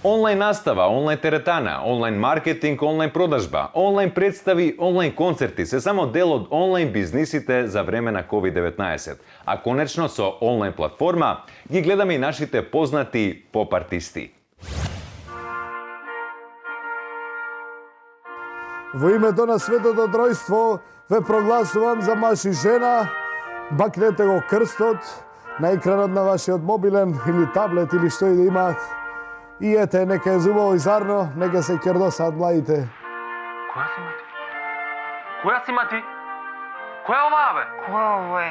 Онлайн настава, онлайн теретана, онлайн маркетинг, онлайн продажба, онлайн представи, онлайн концерти се само дел од онлайн бизнисите за време на COVID-19. А конечно со онлайн платформа ги гледаме и нашите познати поп-артисти. Во името на Светото Тројство ве прогласувам за маж и жена. Бакнете го крстот на екранот на вашиот мобилен или таблет или што и да имаат. И ете, нека е зубаво и зарно, нека се ќердосаат младите. Која си мати? Која си мати? Која е оваа, бе? Кој ово е?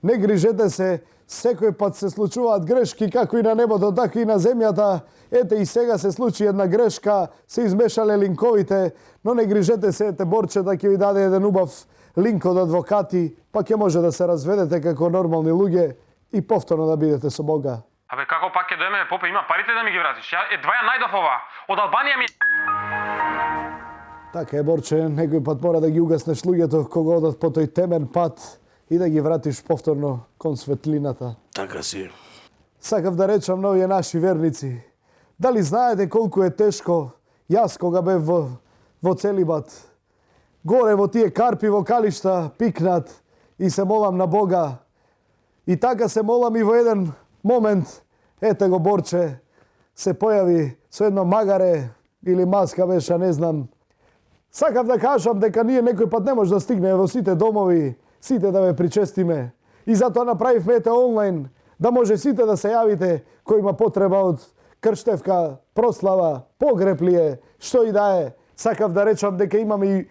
Не грижете се, секој пат се случуваат грешки, како и на небото, така и на земјата. Ете и сега се случи една грешка, се измешале линковите, но не грижете се, ете Борчета ќе ви даде еден убав линк од адвокати, па ќе може да се разведете како нормални луѓе и повторно да бидете со Бога. Абе, како пак ќе доеме, попе, има парите да ми ги вратиш. Ја едва ја најдов ова. Од Албанија ми... Така е, Борче, некој пат мора да ги угаснеш луѓето кога одат по тој темен пат и да ги вратиш повторно кон светлината. Така си. Сакав да речам на овие наши верници. Дали знаете колку е тешко јас кога бев во целибат? Горе во тие карпи во калишта пикнат и се молам на Бога. И така се молам и во еден момент, ете го Борче, се појави со едно магаре или маска беше, не знам. Сакав да кажам дека ние некој пат не може да стигне во сите домови, сите да ве причестиме. И затоа направивме ете онлайн, да може сите да се јавите кој има потреба од крштевка, прослава, погреб ли е, што и да е. Сакав да речам дека имаме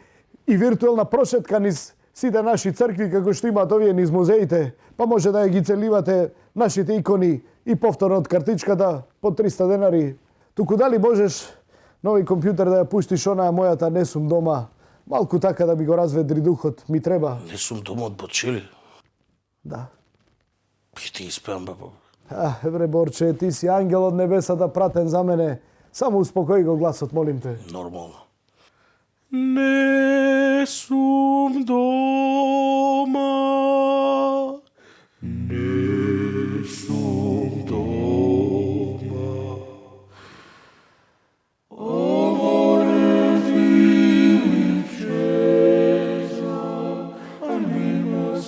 и виртуелна прошетка низ сите наши цркви, како што имаат овие низ музеите, па може да ги целивате нашите икони и повторно од картичката по 300 денари. Туку дали можеш нови компјутер да ја пуштиш онаа мојата не сум дома, малку така да ми го разведри духот, ми треба. Не сум дома од Бочили. Да. И ти испеам, бабо. Бре, Борче, ти си ангел од небесата пратен за мене. Само успокои го гласот, молим те. Нормално. Не сум дома. Не сум дома. Ово не фили чеза, а нима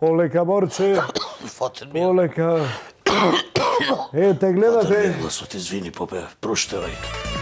Полека, Борче, Фатен ми. полека. Ете, гледате. Гласот, извини, попе, проштевај.